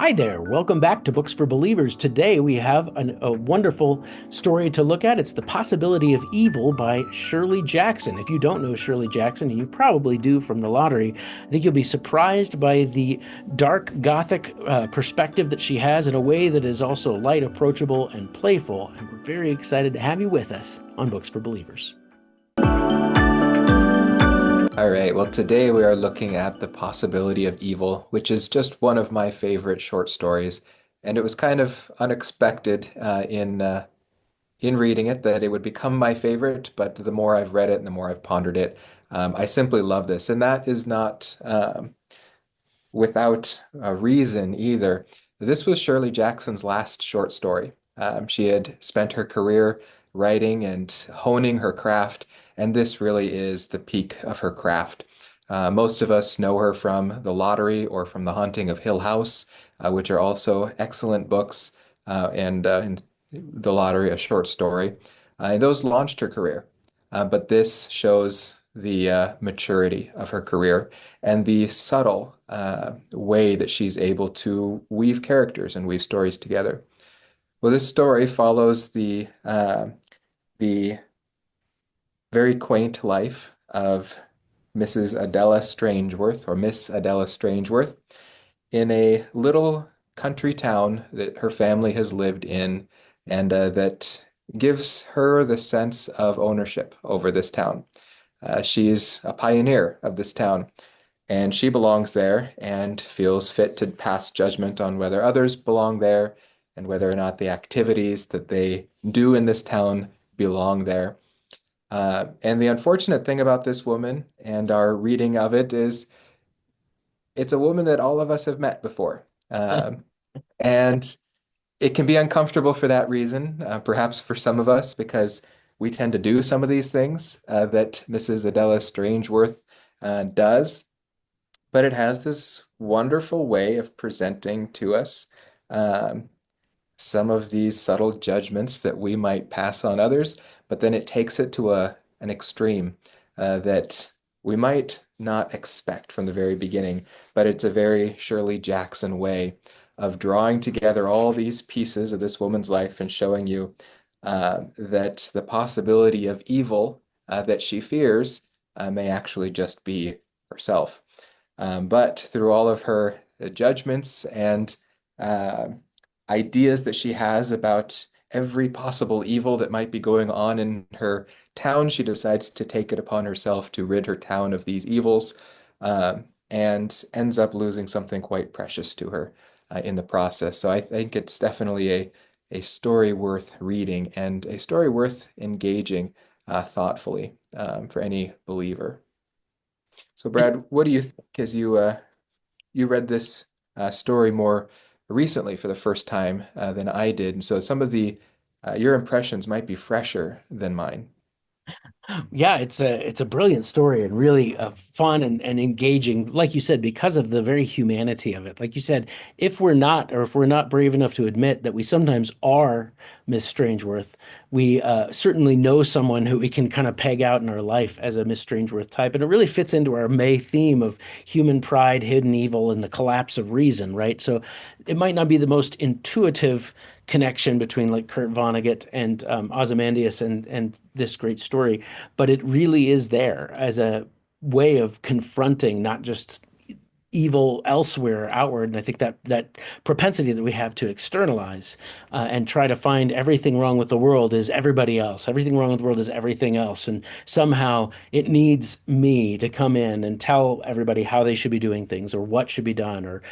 Hi there. Welcome back to Books for Believers. Today we have a wonderful story to look at. It's The Possibility of Evil by Shirley Jackson. If you don't know Shirley Jackson, and you probably do from The Lottery, I think you'll be surprised by the dark Gothic perspective that she has in a way that is also light, approachable, and playful. And we're very excited to have you with us on Books for Believers. All right, well, today we are looking at The Possibility of Evil, which is just one of my favorite short stories. And it was kind of unexpected in reading it that it would become my favorite, but the more I've read it and the more I've pondered it, I simply love this. And that is not without a reason either. This was Shirley Jackson's last short story. She had spent her career writing and honing her craft, and this really is the peak of her craft. Most of us know her from The Lottery or from The Haunting of Hill House, which are also excellent books, and The Lottery, a short story. And those launched her career. But this shows the maturity of her career and the subtle way that she's able to weave characters and weave stories together. Well, this story follows the very quaint life of Mrs. Adela Strangeworth, or Miss Adela Strangeworth, in a little country town that her family has lived in, and that gives her the sense of ownership over this town. She's a pioneer of this town, and she belongs there and feels fit to pass judgment on whether others belong there and whether or not the activities that they do in this town belong there. And the unfortunate thing about this woman and our reading of it is it's a woman that all of us have met before. And it can be uncomfortable for that reason, perhaps for some of us, because we tend to do some of these things that Mrs. Adela Strangeworth does. But it has this wonderful way of presenting to us um, some of these subtle judgments that we might pass on others, but then it takes it to an extreme that we might not expect from the very beginning. But it's a very Shirley Jackson way of drawing together all these pieces of this woman's life and showing you that the possibility of evil that she fears may actually just be herself. But through all of her judgments and uh, ideas that she has about every possible evil that might be going on in her town, she decides to take it upon herself to rid her town of these evils, and ends up losing something quite precious to her in the process. So I think it's definitely a story worth reading and a story worth engaging thoughtfully for any believer. So, Brad, what do you think as you read this story more recently for the first time than I did, and so some of the your impressions might be fresher than mine. Yeah, it's a brilliant story and really fun and engaging, like you said, because of the very humanity of it. Like you said, if we're not brave enough to admit that we sometimes are Miss Strangeworth, we certainly know someone who we can kind of peg out in our life as a Miss Strangeworth type, and it really fits into our May theme of human pride, hidden evil, and the collapse of reason, right? So it might not be the most intuitive connection between like Kurt Vonnegut and Ozymandias and this great story, but it really is there as a way of confronting not just evil elsewhere outward. And I think that propensity that we have to externalize and try to find everything wrong with the world is everybody else. Everything wrong with the world is everything else. And somehow it needs me to come in and tell everybody how they should be doing things or what should be done or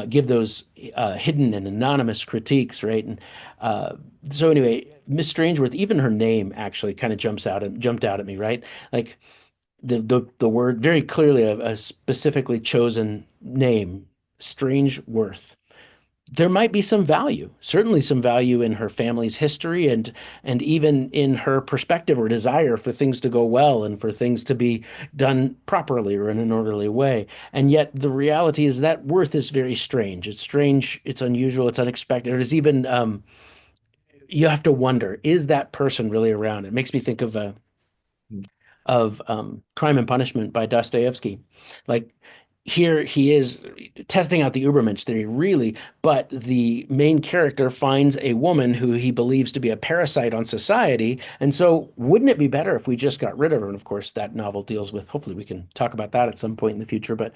give those hidden and anonymous critiques, right? And uh, so anyway, Miss Strangeworth, even her name actually kind of jumped out at me, right? Like the word very clearly a specifically chosen name, Strange Worth. There might be some value, certainly some value in her family's history and even in her perspective or desire for things to go well and for things to be done properly or in an orderly way. And yet the reality is that Worth is very strange. It's strange, it's unusual, it's unexpected. It is even you have to wonder, is that person really around? It makes me think of Crime and Punishment by Dostoevsky. Like here he is testing out the Ubermensch theory, really. But the main character finds a woman who he believes to be a parasite on society. And so, wouldn't it be better if we just got rid of her? And of course, that novel deals with, hopefully, we can talk about that at some point in the future, but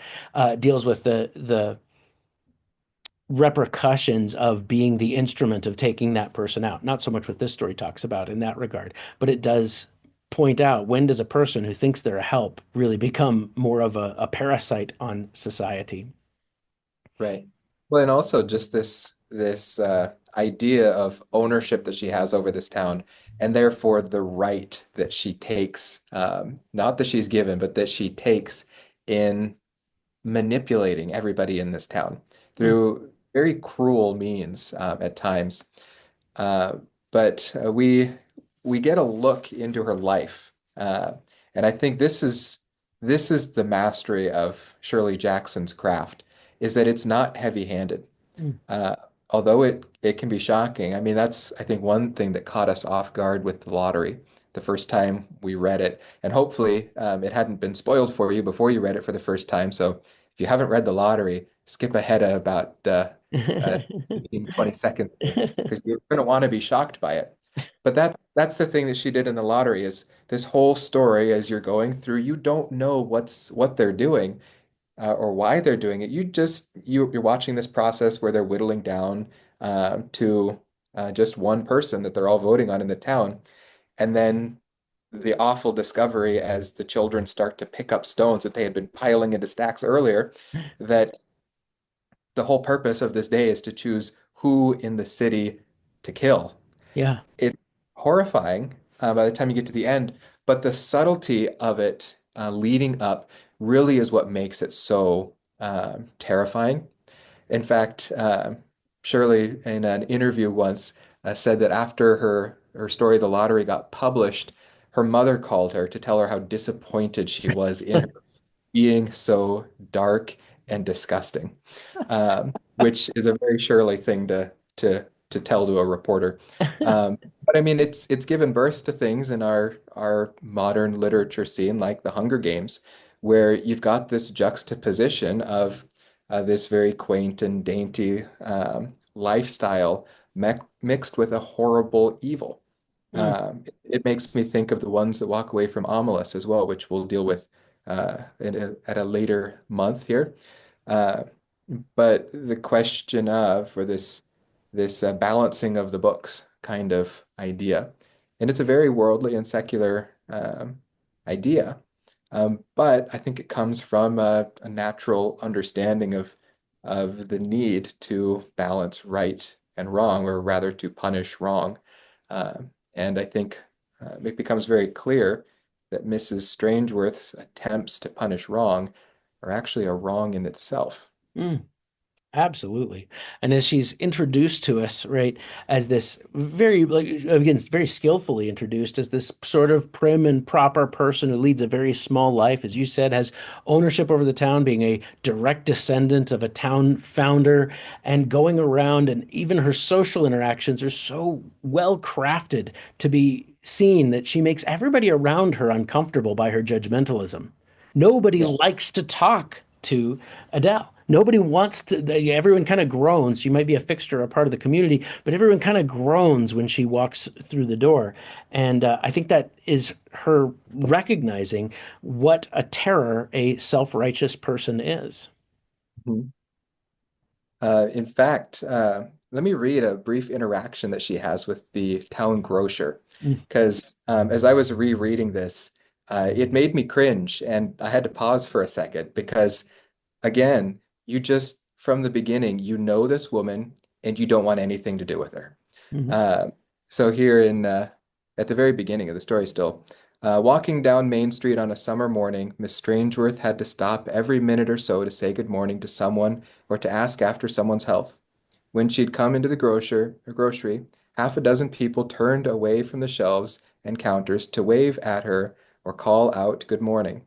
deals with the repercussions of being the instrument of taking that person out. Not so much what this story talks about in that regard, but it does point out, when does a person who thinks they're a help really become more of a parasite on society? Right. Well, and also just this idea of ownership that she has over this town, and therefore the right that she takes, not that she's given, but that she takes in manipulating everybody in this town Mm, through very cruel means at times. Uh, but we get a look into her life, and I think this is the mastery of Shirley Jackson's craft, is that it's not heavy-handed. mm. Uh, Although it can be shocking. I mean, that's I think one thing that caught us off guard with the lottery the first time we read it, and hopefully it hadn't been spoiled for you before you read it for the first time. So if you haven't read the lottery, skip ahead about 15, 20 seconds because you're going to want to be shocked by it. But that's the thing that she did in the lottery is this whole story as you're going through, you don't know what they're doing or why they're doing it. You're watching this process where they're whittling down to just one person that they're all voting on in the town, and then the awful discovery as the children start to pick up stones that they had been piling into stacks earlier, that the whole purpose of this day is to choose who in the city to kill. Yeah. It's horrifying by the time you get to the end, but the subtlety of it leading up really is what makes it so terrifying. In fact, Shirley, in an interview once, said that after her story, The Lottery, got published, her mother called her to tell her how disappointed she was in her being so dark and disgusting, which is a very Shirley thing to tell to a reporter. But I mean, it's given birth to things in our modern literature scene, like The Hunger Games, where you've got this juxtaposition of this very quaint and dainty lifestyle mixed with a horrible evil. Mm, It makes me think of The Ones That Walk Away from Omelas as well, which we'll deal with at a later month here. Uh, but the question of, or this balancing of the books kind of idea, and it's a very worldly and secular idea, but I think it comes from a natural understanding of the need to balance right and wrong, or rather to punish wrong. Uh, and I think it becomes very clear that Mrs. Strangeworth's attempts to punish wrong are actually a wrong in itself. mm. Absolutely. And as she's introduced to us, right, as this very, like, again, very skillfully introduced as this sort of prim and proper person who leads a very small life, as you said, has ownership over the town, being a direct descendant of a town founder, and going around, and even her social interactions are so well crafted to be seen that she makes everybody around her uncomfortable by her judgmentalism. Nobody Yeah. likes to talk to Adele. Nobody wants to, everyone kind of groans. She might be a fixture, a part of the community, but everyone kind of groans when she walks through the door. And I think that is her recognizing what a terror a self-righteous person is. Mhm. In fact, let me read a brief interaction that she has with the town grocer. Mm, Because as I was rereading this, it made me cringe, and I had to pause for a second because again, you just from the beginning, you know this woman and you don't want anything to do with her. mhm, Uh, so here in at the very beginning of the story still, walking down Main Street on a summer morning, Miss Strangeworth had to stop every minute or so to say good morning to someone or to ask after someone's health. When she'd come into the grocery, half a dozen people turned away from the shelves and counters to wave at her or call out good morning.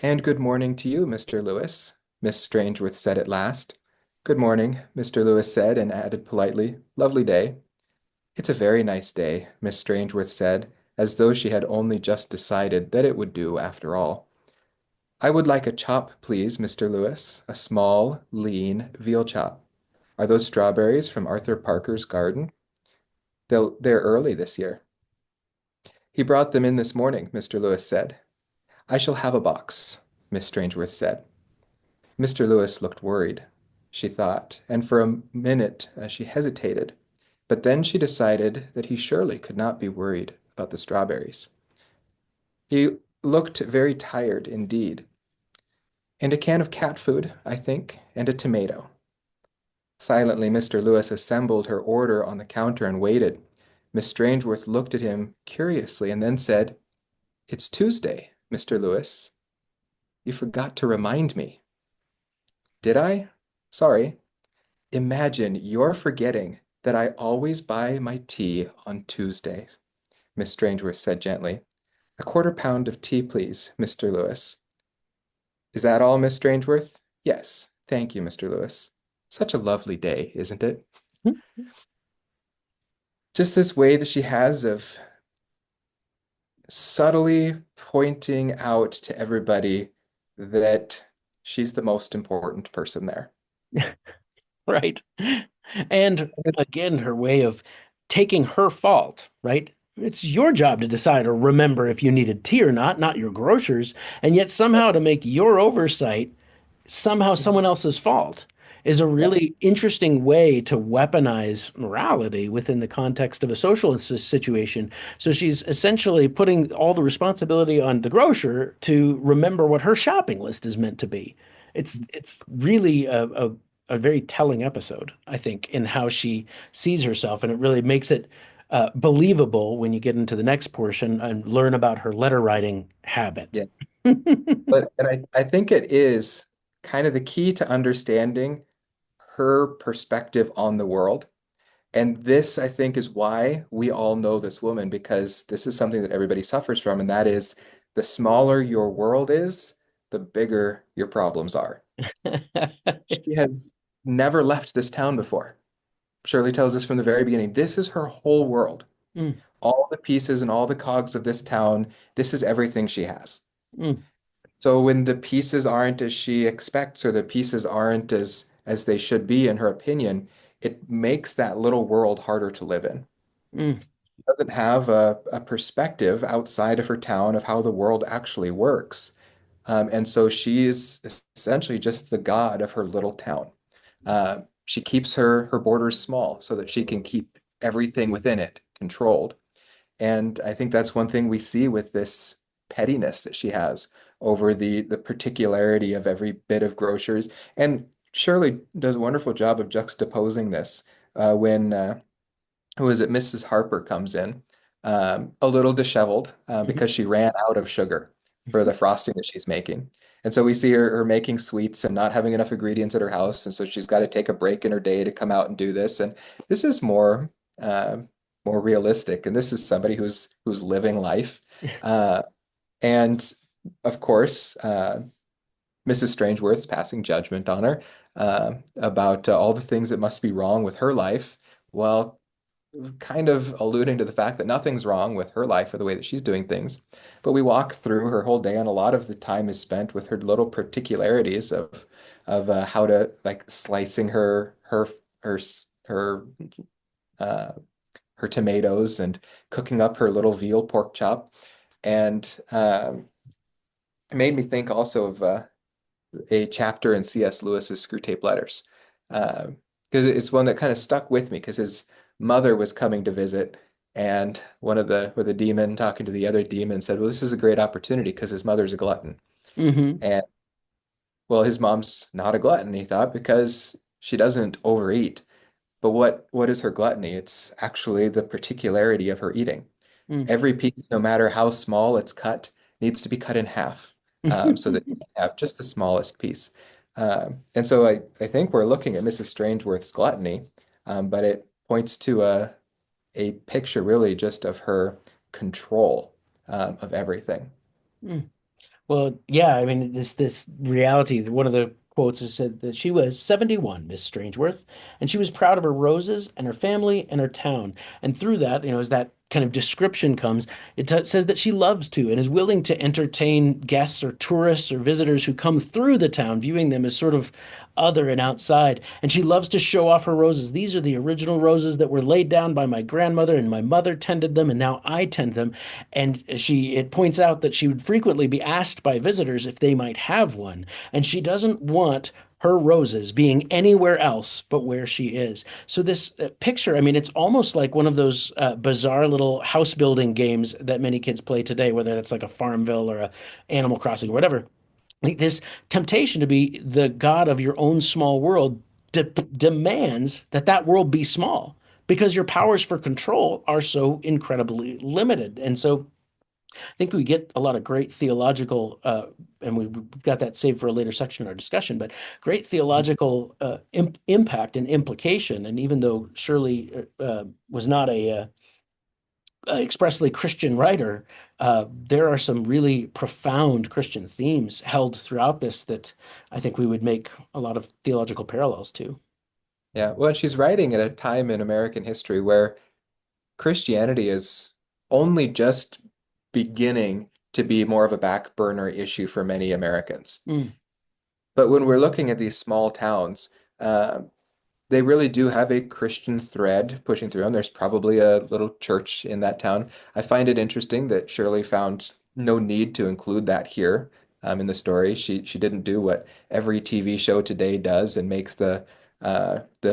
And good morning to you, Mr. Lewis, Miss Strangeworth said at last. Good morning, Mr. Lewis said, and added politely, lovely day. It's a very nice day, Miss Strangeworth said, as though she had only just decided that it would do after all. I would like a chop, please, Mr. Lewis. A small, lean veal chop. Are those strawberries from Arthur Parker's garden? They're early this year. He brought them in this morning, Mr. Lewis said. I shall have a box, Miss Strangeworth said. Mr. Lewis looked worried, she thought, and for a minute she hesitated. But then she decided that he surely could not be worried about the strawberries. He looked very tired indeed. And a can of cat food, I think, and a tomato. Silently, Mr. Lewis assembled her order on the counter and waited. Miss Strangeworth looked at him curiously and then said, It's Tuesday, Mr. Lewis. You forgot to remind me. Did I? Sorry. Imagine you're forgetting that I always buy my tea on Tuesdays, Miss Strangeworth said gently. A quarter pound of tea, please, Mr. Lewis. Is that all, Miss Strangeworth? Yes. Thank you, Mr. Lewis. Such a lovely day, isn't it? Just this way that she has of subtly pointing out to everybody that she's the most important person there. Right. And again, her way of taking her fault, right? It's your job to decide or remember if you needed tea or not, not your grocer's. And yet somehow to make your oversight somehow someone else's fault is a Yeah, really interesting way to weaponize morality within the context of a social situation. So she's essentially putting all the responsibility on the grocer to remember what her shopping list is meant to be. It's really a very telling episode, I think, in how she sees herself, and it really makes it believable when you get into the next portion and learn about her letter writing habit. yeah. But and I think it is kind of the key to understanding her perspective on the world. And this, I think, is why we all know this woman, because this is something that everybody suffers from, and that is the smaller your world is, the bigger your problems are. She has never left this town before. Shirley tells us from the very beginning, this is her whole world. Mm, All the pieces and all the cogs of this town, this is everything she has. mm, So when the pieces aren't as she expects, or the pieces aren't as they should be, in her opinion, it makes that little world harder to live in. mm, She doesn't have a perspective outside of her town of how the world actually works. And so she's essentially just the god of her little town. She keeps her borders small so that she can keep everything within it controlled. And I think that's one thing we see with this pettiness that she has over the particularity of every bit of grocers. And Shirley does a wonderful job of juxtaposing this when who is it? Mrs. Harper comes in, a little disheveled mhm. because she ran out of sugar for the frosting that she's making. And so we see her making sweets and not having enough ingredients at her house. And so she's got to take a break in her day to come out and do this. And this is uh, more realistic. And this is somebody who's living life. Uh, and of course, Mrs. Strangeworth's passing judgment on her about all the things that must be wrong with her life. Well, kind of alluding to the fact that nothing's wrong with her life or the way that she's doing things. But we walk through her whole day, and a lot of the time is spent with her little particularities of how to like slicing her her uh, her tomatoes and cooking up her little veal pork chop. And it made me think also of a chapter in C.S. Lewis's Screwtape Letters, because it's one that kind of stuck with me because his mother was coming to visit, and one of the with a demon talking to the other demon said, "Well, this is a great opportunity because his mother's a glutton." Hmm. And well, his mom's not a glutton, he thought, because she doesn't overeat. But what is her gluttony? It's actually the particularity of her eating. Mm. Every piece, no matter how small it's cut, needs to be cut in half so that you have just the smallest piece. And so I think we're looking at Mrs. Strangeworth's gluttony, but it points to a picture really just of her control of everything. Mm. Well, yeah, I mean this reality. One of the quotes is said that she was 71, Miss Strangeworth, and she was proud of her roses and her family and her town. And through that, is that kind of description comes, says that she loves to and is willing to entertain guests or tourists or visitors who come through the town, viewing them as sort of other and outside. And she loves to show off her roses. These are the original roses that were laid down by my grandmother, and my mother tended them, and now I tend them. And it points out that she would frequently be asked by visitors if they might have one, and she doesn't want her roses being anywhere else but where she is. So this picture, I mean, it's almost like one of those bizarre little house building games that many kids play today, whether that's like a Farmville or a Animal Crossing or whatever. Like this temptation to be the god of your own small world demands that that world be small because your powers for control are so incredibly limited. And so I think we get a lot of great theological, and we've got that saved for a later section in our discussion, but great theological impact and implication. And even though Shirley was not a expressly Christian writer, there are some really profound Christian themes held throughout this that I think we would make a lot of theological parallels to. Yeah, well, she's writing at a time in American history where Christianity is only just beginning to be more of a back burner issue for many Americans. Mm, But when we're looking at these small towns, uh, they really do have a Christian thread pushing through, and there's probably a little church in that town. I find it interesting that Shirley found no need to include that here in the story. She didn't do what every TV show today does and makes the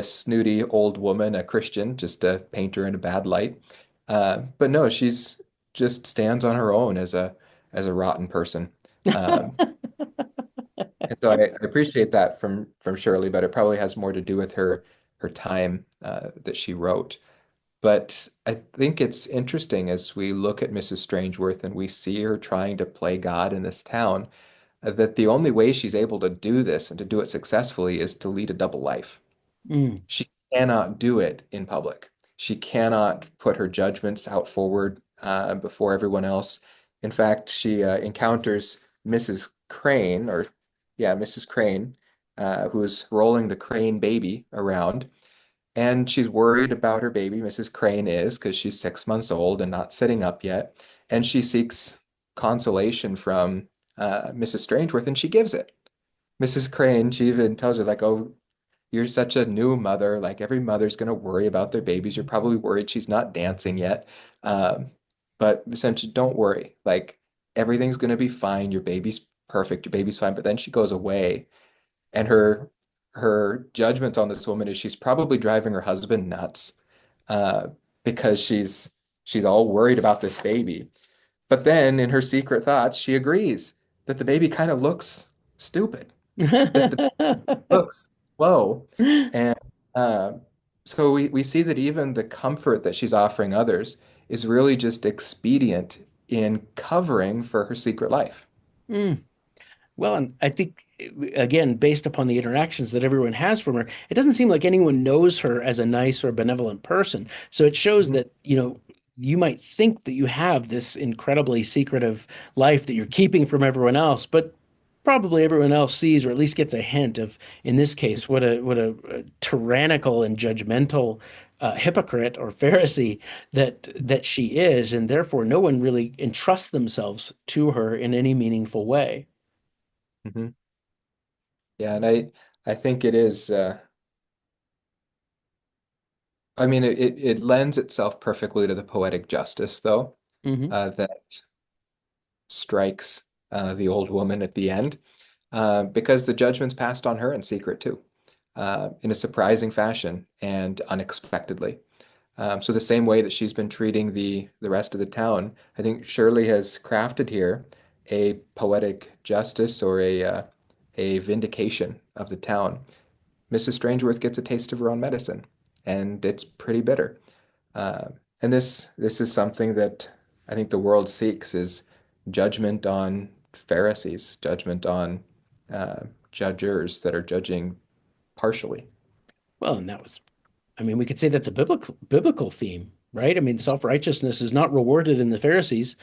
snooty old woman a Christian, just to paint her in a bad light. But no, she's just stands on her own as a rotten person. Um, and so I appreciate that from Shirley, but it probably has more to do with her time that she wrote. But I think it's interesting as we look at Mrs. Strangeworth and we see her trying to play God in this town, that the only way she's able to do this and to do it successfully is to lead a double life. mm. She cannot do it in public. She cannot put her judgments out forward before everyone else. In fact, she encounters Mrs. Crane, or yeah, Mrs. Crane, who's rolling the Crane baby around, and she's worried about her baby. Mrs. Crane is because she's 6 months old and not sitting up yet, and she seeks consolation from Mrs. Strangeworth, and she gives it. Mrs. Crane, she even tells her like, "Oh, you're such a new mother. Like every mother's going to worry about their babies. You're probably worried she's not dancing yet. Um, but essentially, don't worry. Like everything's going to be fine. Your baby's perfect. Your baby's fine." But then she goes away, and her judgment on this woman is she's probably driving her husband nuts uh, because she's all worried about this baby. But then in her secret thoughts, she agrees that the baby kind of looks stupid, that the looks low. And uh, so we see that even the comfort that she's offering others is really just expedient in covering for her secret life. Mm. Well, and I think, again, based upon the interactions that everyone has from her, it doesn't seem like anyone knows her as a nice or benevolent person. So it shows Mhm. that, you might think that you have this incredibly secretive life that you're keeping from everyone else, but probably everyone else sees or at least gets a hint of, in this case, what a tyrannical and judgmental hypocrite or Pharisee that she is, and therefore no one really entrusts themselves to her in any meaningful way. Mhm. Yeah, and I think it is. I mean, it lends itself perfectly to the poetic justice, though, Hmm. that strikes the old woman at the end, because the judgment's passed on her in secret too, in a surprising fashion and unexpectedly. So the same way that she's been treating the rest of the town, I think Shirley has crafted here a poetic justice or a vindication of the town. Mrs. Strangeworth gets a taste of her own medicine, and it's pretty bitter. Uh, and this is something that I think the world seeks is judgment on Pharisees, judgment on judgers that are judging partially. Well, and that was, I mean, we could say that's a biblical theme, right? I mean, self-righteousness is not rewarded in the Pharisees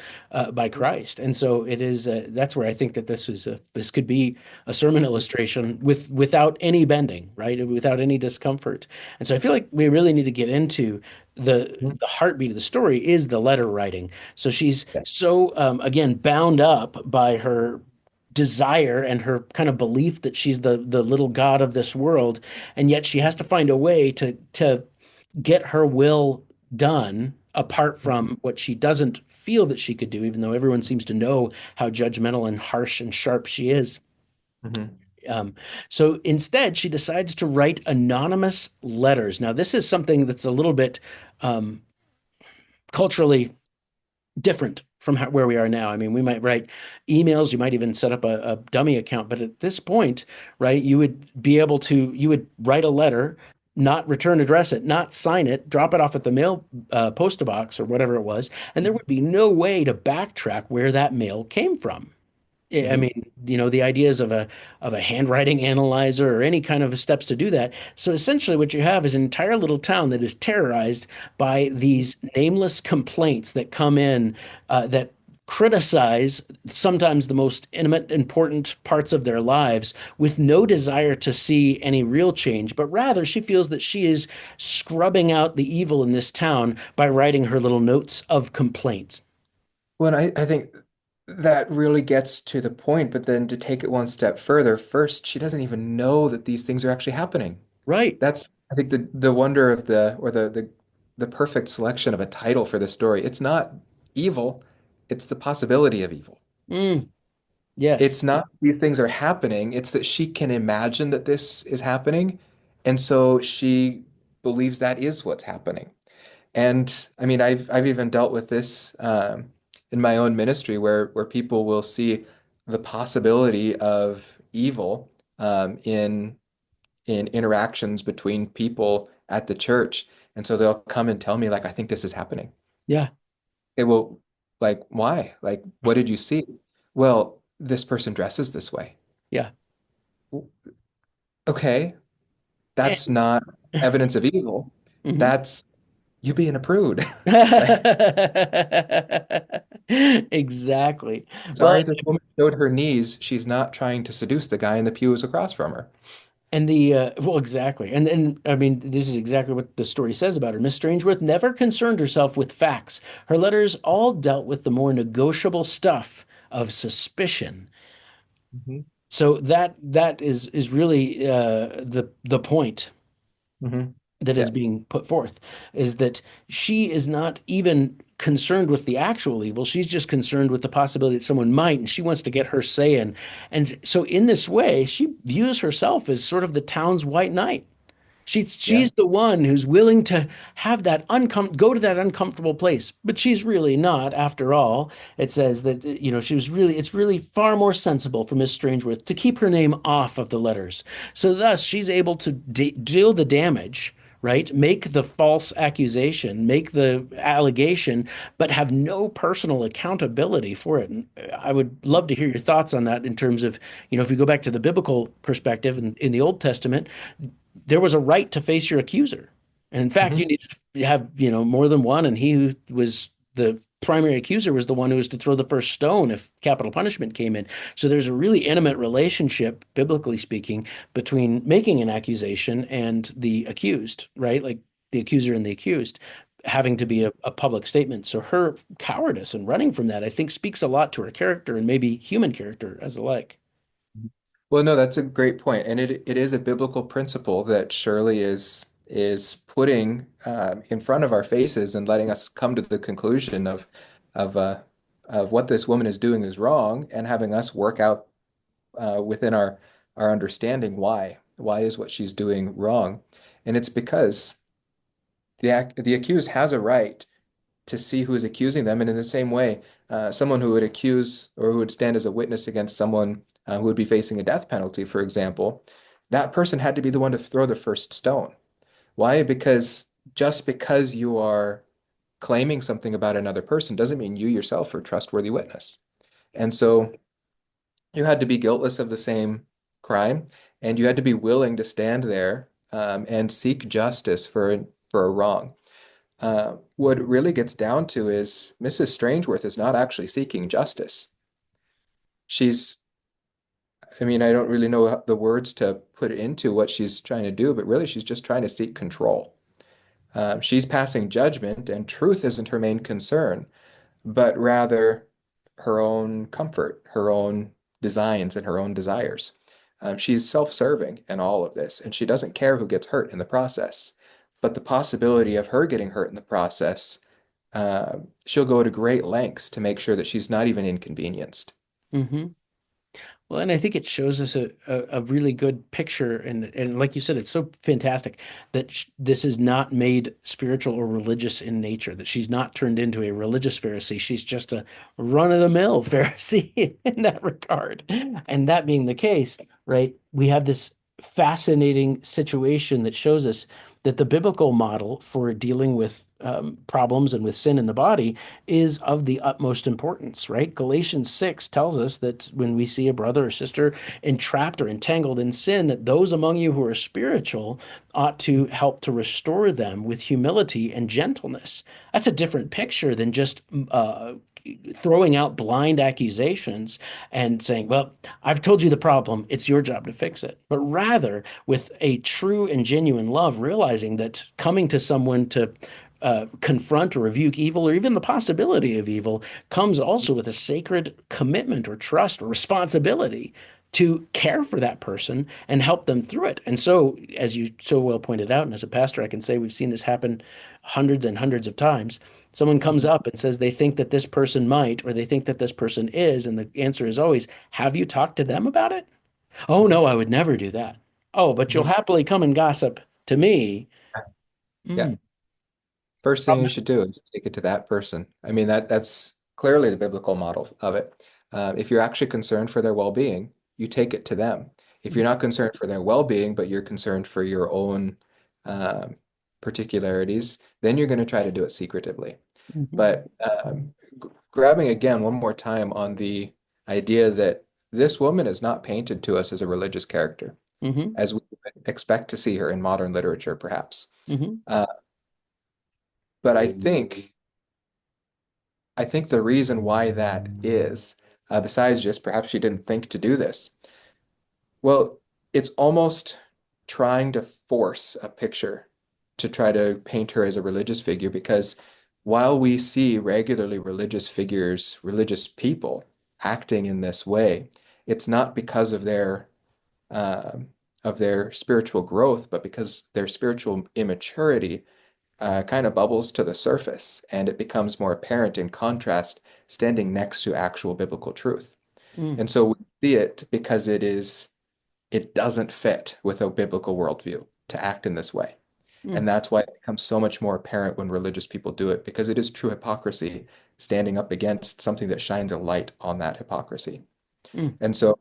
by Christ, and so it is. That's where I think that this could be a sermon illustration without any bending, right? Without any discomfort. And so I feel like we really need to get into Mhm. the heartbeat of the story is the letter writing. So she's Yeah. so again bound up by her desire and her kind of belief that she's the little god of this world, and yet she has to find a way to get her will done apart from what she doesn't feel that she could do, even though everyone seems to know how judgmental and harsh and sharp she is. Mhm. Um, so instead, she decides to write anonymous letters. Now, this is something that's a little bit um, culturally different from where we are now. I mean, we might write emails, you might even set up a dummy account, but at this point, right, you would write a letter, not return address it, not sign it, drop it off at the mail post box or whatever it was, and there would be no way to backtrack where that mail came from. I Mhm. mean, the ideas of a handwriting analyzer or any kind of steps to do that. So essentially, what you have is an entire little town that is terrorized by these nameless complaints that come in that criticize sometimes the most intimate, important parts of their lives with no desire to see any real change, but rather she feels that she is scrubbing out the evil in this town by writing her little notes of complaints. Well, I think that really gets to the point, but then to take it one step further, first, she doesn't even know that these things are actually happening. Right. That's, I think, the wonder of the perfect selection of a title for the story. It's not evil, it's the possibility of evil. Mm, yes. It's not these things are happening, it's that she can imagine that this is happening, and so she believes that is what's happening. And I mean, I've even dealt with this in my own ministry where people will see the possibility of evil in interactions between people at the church, and so they'll come and tell me like, I think this is happening. Yeah. Okay, well, like why? Like, what did you see? Well, this person dresses this way. Yeah. Okay, And- that's not evidence of evil. Mhm. That's you being a prude. Like, Exactly. Well, sorry, this woman showed her knees. She's not trying to seduce the guy in the pews across from her. and the well, exactly. And I mean, this is exactly what the story says about her. Miss Strangeworth never concerned herself with facts. Her letters all dealt with the more negotiable stuff of suspicion. Hmm. So that is really the point Hmm. that is Yeah, being put forth is that she is not even concerned with the actual evil. She's just concerned with the possibility that someone might, and she wants to get her say in. And so, in this way, she views herself as sort of the town's white knight. yeah. She's the one who's willing to have that go to that uncomfortable place, but she's really not. After all, it says that she was really it's really far more sensible for Miss Strangeworth to keep her name off of the letters. So thus, she's able to deal the damage, right? Make the false accusation, make the allegation, but have no personal accountability for it. And I would love to hear your thoughts on that in terms of, if we go back to the biblical perspective in the Old Testament, there was a right to face your accuser. And in fact, you Hmm. needed to have, more than one. And he who was the primary accuser was the one who was to throw the first stone if capital punishment came in. So there's a really intimate relationship, biblically speaking, between making an accusation and the accused, right? Like the accuser and the accused having to be a public statement. So her cowardice and running from that, I think, speaks a lot to her character and maybe human character as alike. Well, no, that's a great point, and it is a biblical principle that Shirley is putting in front of our faces and letting us come to the conclusion of uh, of what this woman is doing is wrong, and having us work out within our understanding why is what she's doing wrong, and it's because the accused has a right to see who is accusing them. And in the same way, someone who would accuse or who would stand as a witness against someone who would be facing a death penalty, for example, that person had to be the one to throw the first stone. Why? Because just because you are claiming something about another person doesn't mean you yourself are a trustworthy witness. And so you had to be guiltless of the same crime, and you had to be willing to stand there and seek justice for a wrong. What it really gets down to is Mrs. Strangeworth is not actually seeking justice. She's, I mean, I don't really know the words to put it into what she's trying to do, but really she's just trying to seek control. She's passing judgment, and truth isn't her main concern, but rather her own comfort, her own designs, and her own desires. She's self-serving in all of this, and she doesn't care who gets hurt in the process. But the possibility of her getting hurt in the process, she'll go to great lengths to make sure that she's not even inconvenienced. Hmm. Well, and I think it shows us a really good picture, and like you said, it's so fantastic that this is not made spiritual or religious in nature. That she's not turned into a religious Pharisee. She's just a run-of-the-mill Pharisee in that regard. And that being the case, right, we have this fascinating situation that shows us that the biblical model for dealing with problems and with sin in the body is of the utmost importance, right? Galatians 6 tells us that when we see a brother or sister entrapped or entangled in sin, that those among you who are spiritual ought to help to restore them with humility and gentleness. That's a different picture than just throwing out blind accusations and saying, well, I've told you the problem, it's your job to fix it. But rather, with a true and genuine love, realizing that coming to someone to confront or rebuke evil or even the possibility of evil comes also with a sacred commitment or trust or responsibility to care for that person and help them through it. And so, as you so well pointed out, and as a pastor, I can say we've seen this happen hundreds and hundreds of times. Someone comes Mhm. up and says they think that this person might, or they think that this person is, and the answer is always, have you talked to them about it? Oh, no, I would never do that. Oh, but you'll Mhm. happily come and gossip to me. Yeah. Mm, First thing you should do is take it to that person. I mean, that's clearly the biblical model of it. If you're actually concerned for their well-being, you take it to them. If you're not concerned for their well-being, but you're concerned for your own um, particularities, then you're going to try to do it secretively. mhm, But grabbing again one more time on the idea that this woman is not painted to us as a religious character, mhm, as we would expect to see her in modern literature, perhaps. mhm, Uh, but I think the reason why that is, besides just perhaps she didn't think to do this, well, it's almost trying to force a picture to try to paint her as a religious figure because while we see regularly religious figures, religious people acting in this way, it's not because um of their spiritual growth, but because their spiritual immaturity kind of bubbles to the surface and it becomes more apparent in contrast standing next to actual biblical truth. mm, And so we see it because it doesn't fit with a biblical worldview to act in this way. mm, And that's why it becomes so much more apparent when religious people do it, because it is true hypocrisy standing up against something that shines a light on that hypocrisy. mm, And so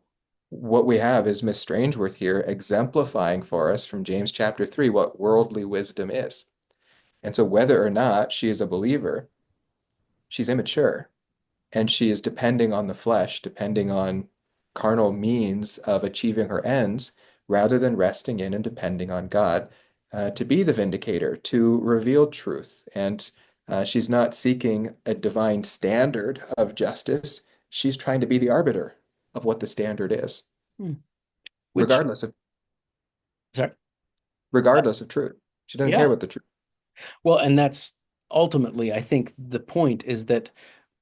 what we have is Miss Strangeworth here exemplifying for us from James chapter 3 what worldly wisdom is. And so whether or not she is a believer, she's immature and she is depending on the flesh, depending on carnal means of achieving her ends, rather than resting in and depending on God to be the vindicator, to reveal truth. And she's not seeking a divine standard of justice. She's trying to be the arbiter of what the standard is, mm. Which, regardless of sorry, regardless of truth. She doesn't care yeah. about the truth. Well, and that's ultimately, I think the point is that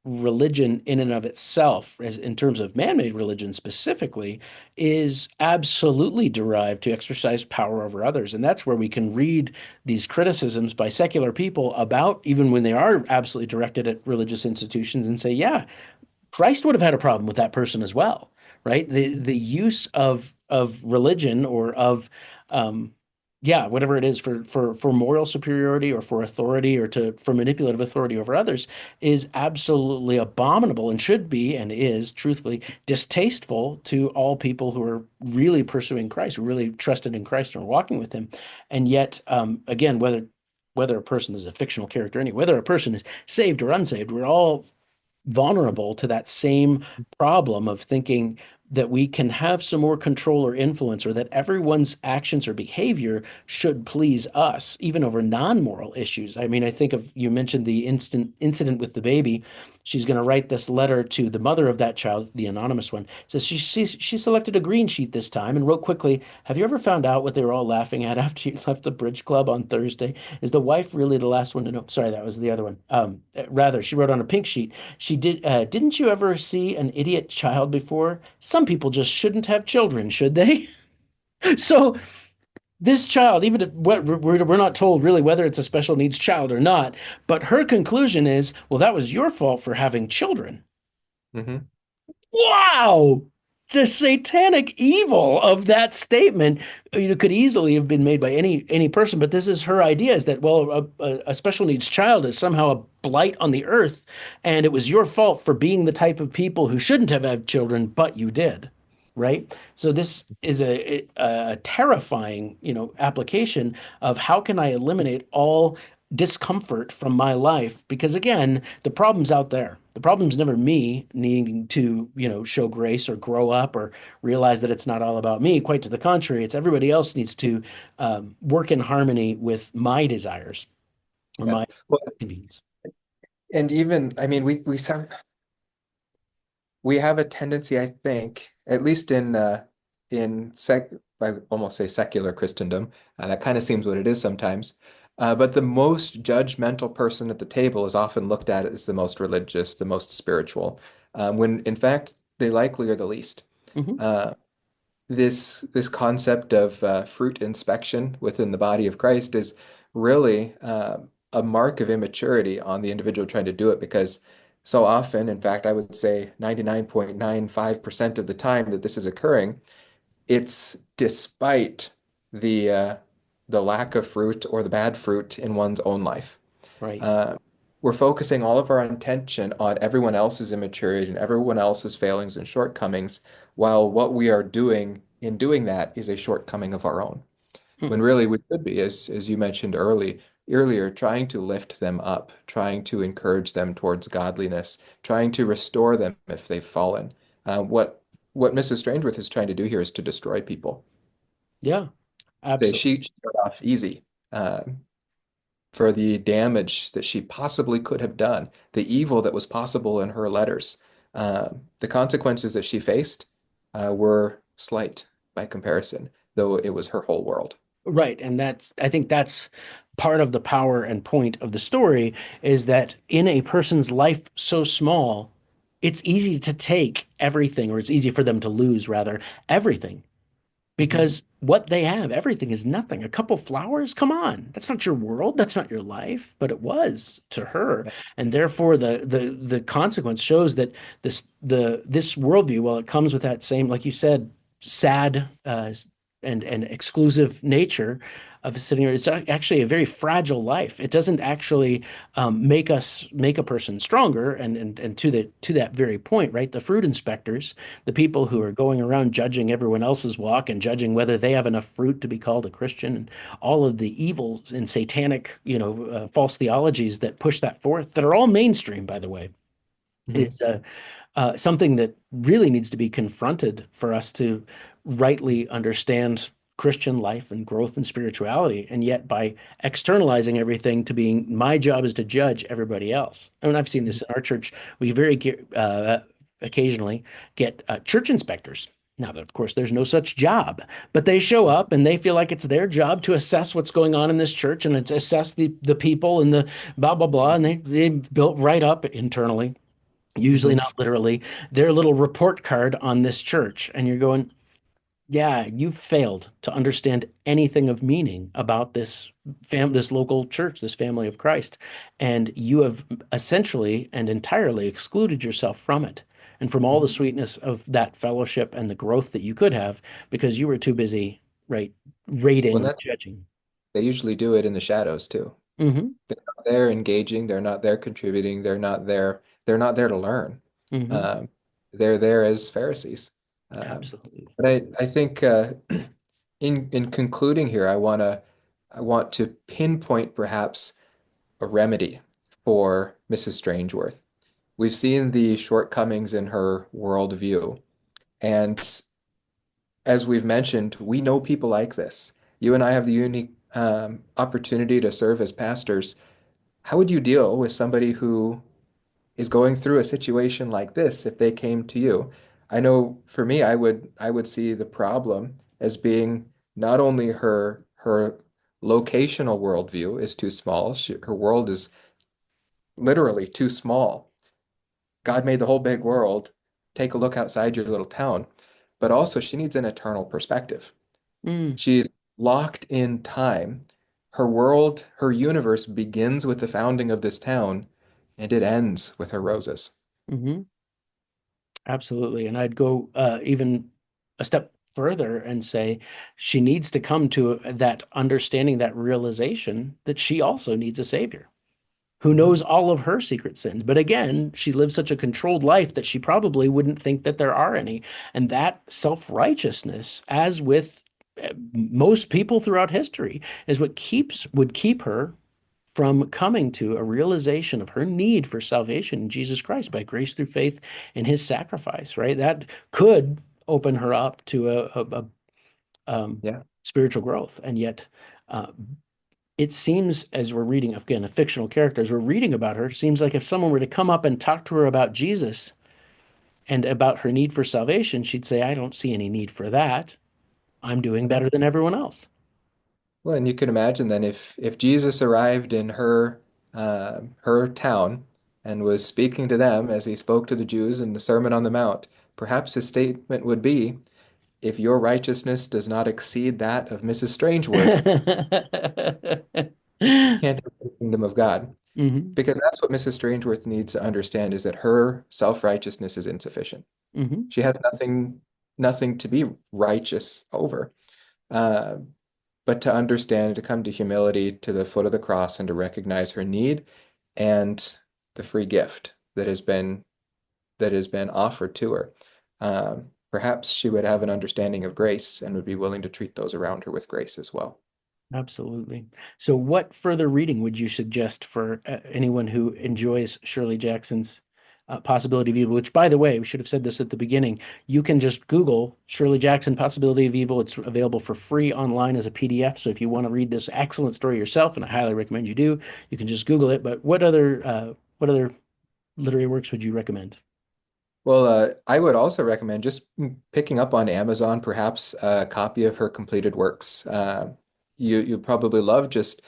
religion in and of itself, as in terms of man-made religion specifically, is absolutely derived to exercise power over others. And that's where we can read these criticisms by secular people about, even when they are absolutely directed at religious institutions, and say, yeah, Christ would have had a problem with that person as well, right? The use of religion or of yeah, whatever it is for moral superiority or for authority or to for manipulative authority over others is absolutely abominable and should be and is truthfully distasteful to all people who are really pursuing Christ, who really trusted in Christ and are walking with him. And yet, again, whether a person is a fictional character, anyway, whether a person is saved or unsaved, we're all vulnerable to that same problem of thinking that we can have some more control or influence, or that everyone's actions or behavior should please us, even over non-moral issues. I mean, I think of you mentioned the instant incident with the baby. She's going to write this letter to the mother of that child, the anonymous one. Says she selected a green sheet this time and wrote quickly, "Have you ever found out what they were all laughing at after you left the bridge club on Thursday? Is the wife really the last one to know?" Sorry, that was the other one. Rather, she wrote on a pink sheet, didn't you ever see an idiot child before? Some people just shouldn't have children, should they? So this child, even if what we're not told really whether it's a special needs child or not, but her conclusion is, well, that was your fault for having children. Hmm. Wow! The satanic evil of that statement, could easily have been made by any person, but this is her idea: is that, well, a special needs child is somehow a blight on the earth, and it was your fault for being the type of people who shouldn't have had children, but you did, right? So this is a terrifying, application of how can I eliminate all discomfort from my life, because again, the problem's out there. The problem's never me needing to, show grace or grow up or realize that it's not all about me. Quite to the contrary, it's everybody else needs to work in harmony with my desires or Yeah. my Well, convenience. and even, I mean, we have a tendency, I think, at least in I almost say secular Christendom. That kind of seems what it is sometimes. But the most judgmental person at the table is often looked at as the most religious, the most spiritual, when in fact they likely are the least. Hmm. Uh, this concept of fruit inspection within the body of Christ is really a mark of immaturity on the individual trying to do it, because so often, in fact, I would say 99.95% of the time that this is occurring, it's despite the uh, the lack of fruit or the bad fruit in one's own life. Right. Uh, we're focusing all of our attention on everyone else's immaturity and everyone else's failings and shortcomings, while what we are doing in doing that is a shortcoming of our own. Hmm. When really we could be, as you mentioned earlier, trying to lift them up, trying to encourage them towards godliness, trying to restore them if they've fallen. What Mrs. Strangeworth is trying to do here is to destroy people. Yeah, She absolutely. got off easy. For the damage that she possibly could have done, the evil that was possible in her letters. The consequences that she faced were slight by comparison, though it was her whole world. Right. And I think that's part of the power and point of the story, is that in a person's life so small, it's easy to take everything, or it's easy for them to lose, rather, everything. Mhm. Because what they have, everything is nothing. A couple flowers, come on. That's not your world. That's not your life. But it was to her. Yeah. And therefore the consequence shows that this worldview, while it comes with that same, like you said, sad and exclusive nature of sitting here, it's actually a very fragile life. It doesn't actually make a person stronger. And to that very point, right? The fruit inspectors, the people who are going around judging everyone else's walk and judging whether they have enough fruit to be called a Christian, and all of the evil and satanic, false theologies that push that forth, that are all mainstream, by the way, Mhm. is something that really needs to be confronted for us to rightly understand Christian life and growth and spirituality. And yet, by externalizing everything to being my job is to judge everybody else. I mean, I've seen this in our church. We occasionally get church inspectors. Now, of course, there's no such job, but they show up and they feel like it's their job to assess what's going on in this church and to assess the people and the blah, blah, blah. And they built right up internally, usually Mhm. not literally, their little report card on this church. And you're going, yeah, you've failed to understand anything of meaning about this local church, this family of Christ. And you have essentially and entirely excluded yourself from it and from all the Mhm. sweetness of that fellowship and the growth that you could have, because you were too busy, right, Well, rating and that judging. they usually do it in the shadows too. Hmm. They're not there engaging, they're not there contributing, they're not there to learn. Hmm. Um, they're there as Pharisees. Absolutely. But I think in concluding here, I want to pinpoint perhaps a remedy for Mrs. Strangeworth. We've seen the shortcomings in her worldview. And as we've mentioned, we know people like this. You and I have the unique opportunity to serve as pastors. How would you deal with somebody who is going through a situation like this if they came to you? I know for me, I would see the problem as being not only her locational worldview is too small, her world is literally too small. God made the whole big world. Take a look outside your little town. But also she needs an eternal perspective. Mm, She's locked in time. Her world, her universe begins with the founding of this town, and it ends with her roses. hmm. Absolutely. And I'd go even a step further and say she needs to come to that understanding, that realization that she also needs a savior who Mhm. knows all of her secret sins. But again, she lives such a controlled life that she probably wouldn't think that there are any. And that self-righteousness, as with most people throughout history, is what would keep her from coming to a realization of her need for salvation in Jesus Christ by grace through faith in his sacrifice, right? That could open her up to a Yeah. spiritual growth. And yet, uh, it seems, as we're reading, again, a fictional character, as we're reading about her, it seems like if someone were to come up and talk to her about Jesus and about her need for salvation, she'd say, I don't see any need for that. I'm doing Yeah. better than everyone else. Well, and you can imagine then if Jesus arrived in her town and was speaking to them as he spoke to the Jews in the Sermon on the Mount, perhaps his statement would be, if your righteousness does not exceed that of Mrs. Strangeworth, you can't enter the kingdom of God. Hmm. Because that's what Mrs. Strangeworth needs to understand is that her self-righteousness is insufficient. Hmm. She has nothing to be righteous over. Uh, but to understand, to come to humility to the foot of the cross and to recognize her need and the free gift that has been offered to her. Perhaps she would have an understanding of grace and would be willing to treat those around her with grace as well. Absolutely. So, what further reading would you suggest for anyone who enjoys Shirley Jackson's Possibility of Evil? Which, by the way, we should have said this at the beginning. You can just Google Shirley Jackson Possibility of Evil. It's available for free online as a PDF. So, if you want to read this excellent story yourself, and I highly recommend you do, you can just Google it. But what other literary works would you recommend? Well, I would also recommend just picking up on Amazon, perhaps a copy of her completed works. You probably love just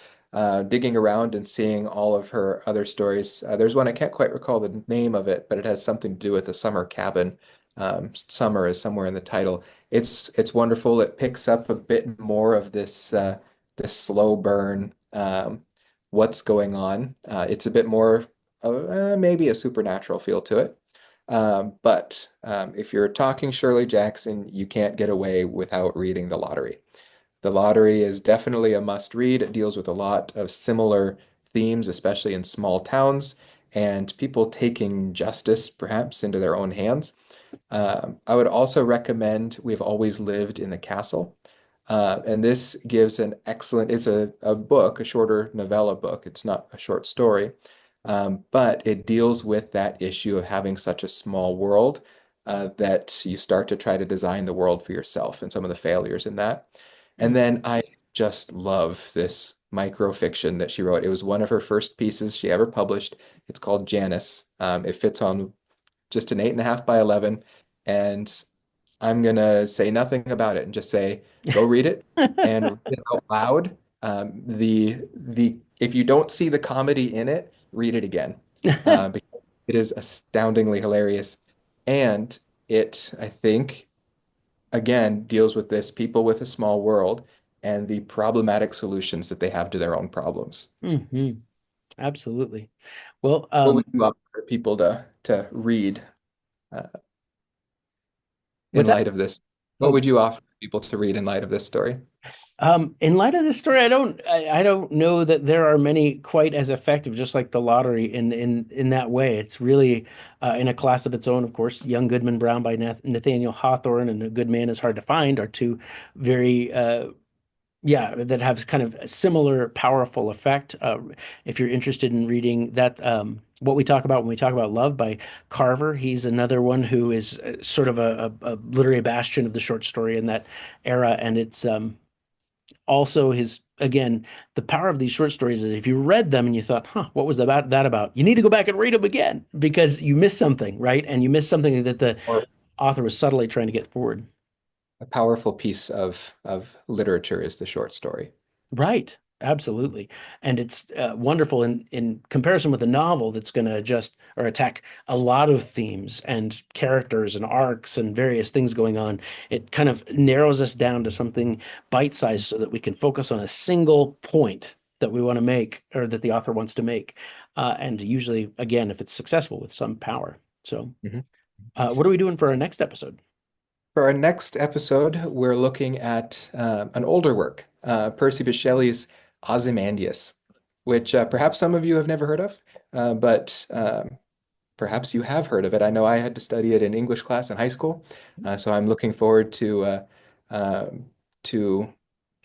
digging around and seeing all of her other stories. There's one I can't quite recall the name of it, but it has something to do with a summer cabin. Summer is somewhere in the title. It's wonderful. It picks up a bit more of this slow burn. What's going on? It's a bit more maybe a supernatural feel to it. But if you're talking Shirley Jackson, you can't get away without reading The Lottery. The Lottery is definitely a must read. It deals with a lot of similar themes, especially in small towns, and people taking justice perhaps into their own hands. I would also recommend We've Always Lived in the Castle. And this gives an excellent, it's a book, a shorter novella book. It's not a short story, but it deals with that issue of having such a small world that you start to try to design the world for yourself and some of the failures in that. And then I just love this microfiction that she wrote. It was one of her first pieces she ever published. It's called Janice. It fits on just an 8.5 by 11. And I'm gonna say nothing about it and just say, go read it and read it out loud. The if you don't see the comedy in it, read it again. Because it is astoundingly hilarious. And it, I think, again, deals with this people with a small world and the problematic solutions that they have to their own problems. Hmm. Absolutely. Well, What would you offer people to read uh, in what's that? light of this? What Oh, would you offer people to read in light of this story? in light of this story, I don't know that there are many quite as effective, just like the lottery in that way. It's really in a class of its own. Of course, Young Goodman Brown by Nathaniel Hawthorne and A Good Man Is Hard to Find are two very Yeah, that have kind of a similar powerful effect. If you're interested in reading that, what we talk about when we talk about love by Carver, he's another one who is sort of a literary bastion of the short story in that era. And it's also his, again, the power of these short stories is if you read them and you thought, huh, what was that about? You need to go back and read them again because you missed something, right? And you missed something that the Or author was subtly trying to get forward. a powerful piece of literature is the short story. Right. Absolutely. And it's wonderful in comparison with a novel that's going to adjust or attack a lot of themes and characters and arcs and various things going on. It kind of narrows us down to something bite-sized so that we can focus on a single point that we want to make or that the author wants to make. And usually, again, if it's successful with some power. So, Mhm. what are we doing for our next episode? For our next episode, we're looking at an older work, Percy Bysshe Shelley's Ozymandias, which perhaps some of you have never heard of, but perhaps you have heard of it. I know I had to study it in English class in high school, so I'm looking forward um to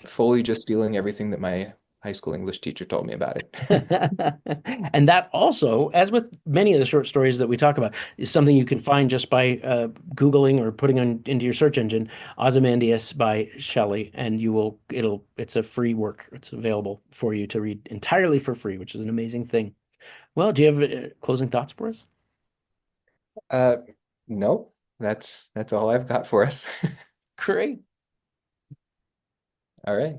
fully just stealing everything that my high school English teacher told me about it. And that also, as with many of the short stories that we talk about, is something you can find just by Googling or putting on into your search engine, Ozymandias by Shelley, and it's a free work. It's available for you to read entirely for free, which is an amazing thing. Well, do you have closing thoughts for us? Uh, no, that's all I've got for us. Great. All right.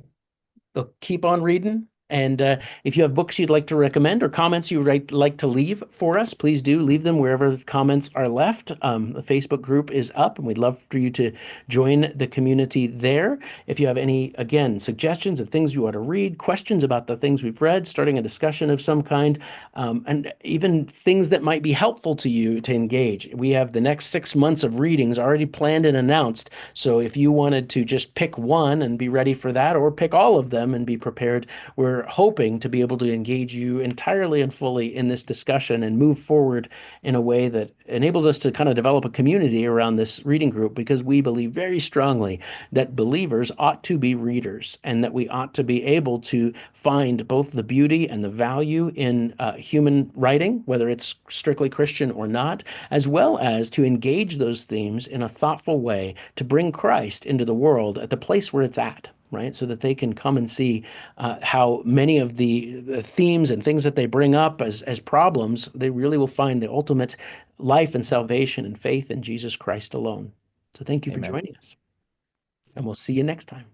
So keep on reading. And if you have books you'd like to recommend or comments you would like to leave for us, please do leave them wherever the comments are left. The Facebook group is up, and we'd love for you to join the community there. If you have any, again, suggestions of things you want to read, questions about the things we've read, starting a discussion of some kind, and even things that might be helpful to you to engage. We have the next 6 months of readings already planned and announced. So if you wanted to just pick one and be ready for that, or pick all of them and be prepared, we're hoping to be able to engage you entirely and fully in this discussion and move forward in a way that enables us to kind of develop a community around this reading group because we believe very strongly that believers ought to be readers and that we ought to be able to find both the beauty and the value in human writing, whether it's strictly Christian or not, as well as to engage those themes in a thoughtful way to bring Christ into the world at the place where it's at. Right, so that they can come and see how many of the themes and things that they bring up as problems, they really will find the ultimate life and salvation and faith in Jesus Christ alone. So thank you for Amen. joining us, and we'll see you next time.